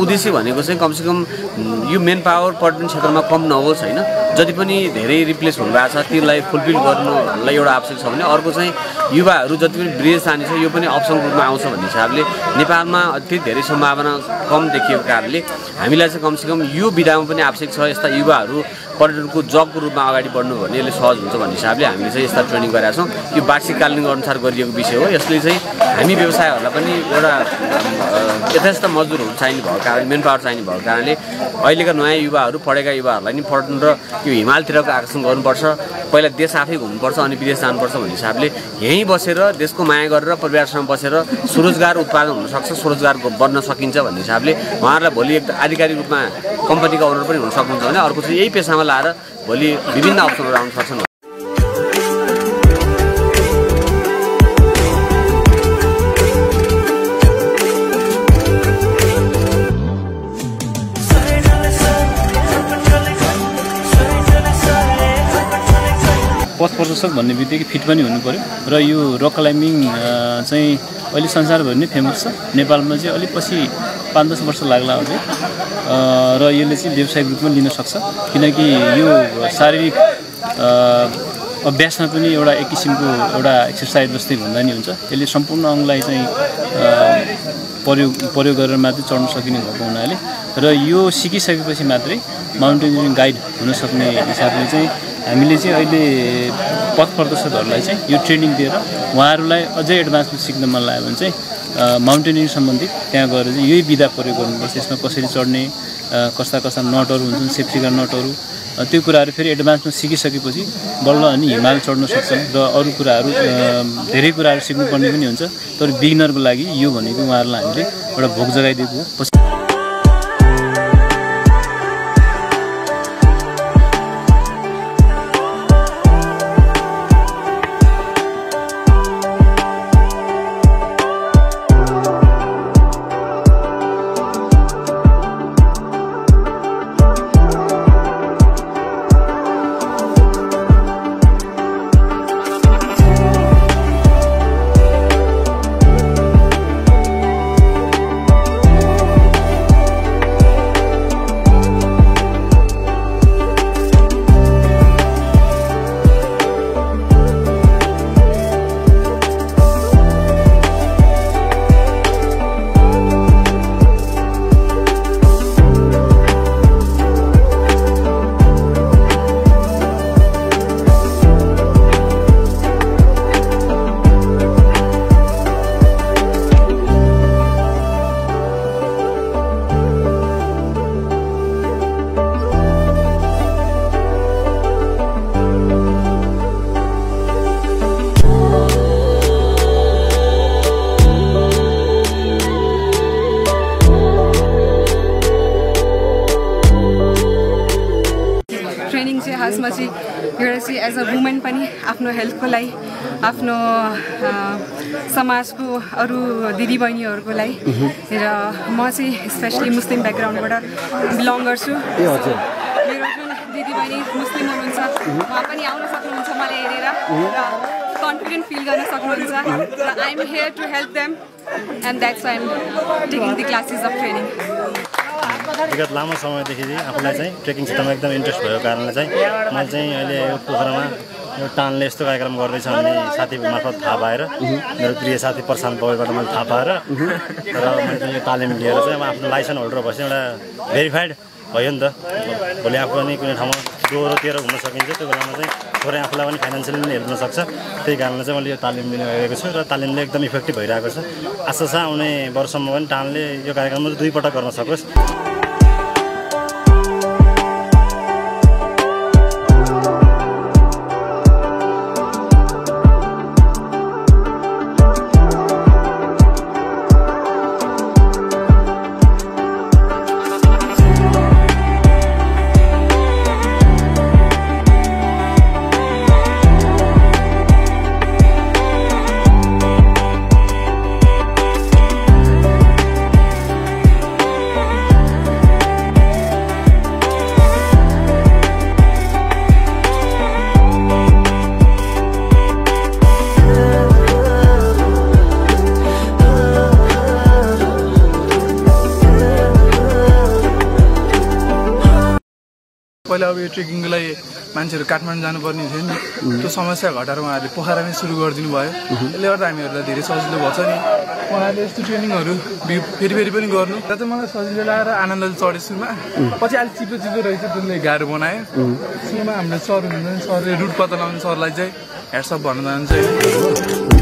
उद्देश्य भनेको चाहिँ कमसेकम यो मेन पावर पर्यटन क्षेत्रमा कम नहोस् हैन, जति पनि धेरै रिप्लेस हुनुभएको छ त्यसलाई फुलफिल गर्नुलाई एउटा आवश्यक छ भने अर्को चाहिँ युवाहरू जति पनि विदेश जाने छ यो पनि अप्सनको रूपमा आउँछ भन्ने हिसाबले नेपालमा अति धेरै सम्भावना कम देखिएको कारणले हामीलाई चाहिँ कमसेकम यो विधामा पनि आवश्यक छ यस्ता युवाहरू पर्यटनको जबको रूपमा अगाडि बढ्नु भने यसले सहज हुन्छ भन्ने हिसाबले हामीले चाहिँ यस्ता ट्रेनिङ गरेका छौँ। यो वार्षिककालीन अनुसार गरिएको विषय हो। यसले चाहिँ हामी व्यवसायहरूलाई पनि एउटा यथेष्ट मजदुरहरू चाहिने भएको कारण मेन पावर चाहिने भएको कारणले अहिलेका नयाँ युवाहरू पढेका युवाहरूलाई नि पर्यटन र यो हिमालतिरको आकर्षण गर्नुपर्छ, पहिला देश आफै घुम्नुपर्छ अनि विदेश जानुपर्छ भन्ने हिसाबले यहीँ बसेर देशको माया गरेर परिवारसँग बसेर स्वरोजगार उत्पादन हुनसक्छ, स्वरोजगार बन्न सकिन्छ भन्ने हिसाबले उहाँहरूलाई भोलि एक आधिकारिक रूपमा कम्पनीका ओनर पनि हुन सक्नुहुन्छ भने अर्को चाहिँ यही पेसामा लाएर भोलि विभिन्न अप्सनहरू आउन सक्छन्। पथ प्रदर्शक भन्ने बित्तिकै फिट पनि हुनु पर्यो र यो रक क्लाइम्बिङ चाहिँ अहिले संसारभरि नै फेमस छ। नेपालमा चाहिँ अलिक पछि 5-10 वर्ष लाग्ला अझै र यसले चाहिँ व्यावसायिक रूपमा लिन सक्छ किनकि यो शारीरिक अभ्यासमा पनि एउटा एक किसिमको एउटा एक्सर्साइज जस्तै भन्दा नि हुन्छ। यसले सम्पूर्ण अङ्गलाई चाहिँ प्रयोग गरेर मात्रै चढ्न सकिने भएको हुनाले र यो सिकिसकेपछि मात्रै माउन्टेनियरिङ गाइड हुन सक्ने हिसाबले चाहिँ हामीले चाहिँ अहिले पथ प्रदर्शकहरूलाई चाहिँ यो ट्रेनिङ दिएर उहाँहरूलाई अझै एडभान्समा सिक्न मन लाग्यो भने चाहिँ माउन्टेनियरिङ सम्बन्धित त्यहाँ गएर चाहिँ यही विधा प्रयोग गर्नुपर्छ। यसमा कसरी चढ्ने, कस्ता कस्ता नटहरू हुन्छन्, सेफ्टीका नटहरू, त्यो कुराहरू फेरि एडभान्समा सिकिसकेपछि बल्ल अनि हिमाल चढ्न सक्छन् र अरू कुराहरू धेरै कुराहरू सिक्नुपर्ने पनि हुन्छ। तर बिगिनरको लागि यो भनेको उहाँहरूलाई हामीले एउटा भोक जगाइदिएको हो। खासमा चाहिँ एउटा चाहिँ एज अ वुमेन पनि आफ्नो हेल्थको लागि आफ्नो समाजको अरू दिदीबहिनीहरूको लागि र म चाहिँ स्पेसली मुस्लिम ब्याकग्राउन्डबाट बिलोङ गर्छु। मेरो जुन दिदीबहिनी मुस्लिम हुनुहुन्छ उहाँ पनि आउन सक्नुहुन्छ मलाई हेरेर र कन्फिडेन्ट फिल गर्न सक्नुहुन्छ र I am here to help them and that's why I am taking the classes of training. विगत लामो समयदेखि चाहिँ आफूलाई चाहिँ ट्रेकिङ क्षेत्रमा एकदम इन्ट्रेस्ट भएको कारणले चाहिँ मैले चाहिँ अहिले यो पोखरामा यो टानले यस्तो कार्यक्रम गर्दैछ भन्ने साथी मार्फत थाहा पाएर मेरो प्रिय साथी प्रशान्त पौडेलबाट मैले थाहा पाएर र मैले चाहिँ यो तालिम लिएर चाहिँ अब आफ्नो लाइसेन्स होल्डर भएपछि एउटा भेरिफाइड भयो नि त। भोलि आफू पनि कुनै ठाउँमा 2-13 घुम्न सकिन्छ, त्यो बेलामा चाहिँ थोरै आफूलाई पनि फाइनेन्सियली पनि हेर्न सक्छ। त्यही कारणले चाहिँ मैले यो तालिम लिन गएको छु र तालिमले एकदम इफेक्टिभ भइरहेको छ। आशा छ आउने वर्षसम्म पनि टानले यो कार्यक्रम 2 पटक गर्न सकोस्। पहिला अब यो ट्रेकिङको लागि मान्छेहरू काठमाडौँ जानुपर्ने थियो नि त्यो समस्या घटाएर उहाँहरूले पोखरामै सुरु गरिदिनु भयो यसले गर्दा हामीहरूलाई धेरै सजिलो भएको छ नि उहाँहरूले यस्तो ट्रेनिङहरू फेरि पनि गर्नु र चाहिँ मलाई सजिलो लागेर आनन्दले चढेँ सुरुमा पछि अलिक चिप्लो रहेछ त्यसले गाह्रो बनायो सुरुमा हामीले सर हुनुहुन्छ सरले रुट पत्ता लगाउने सरलाई चाहिँ ह्याट्सअप भन्न चाहन्छु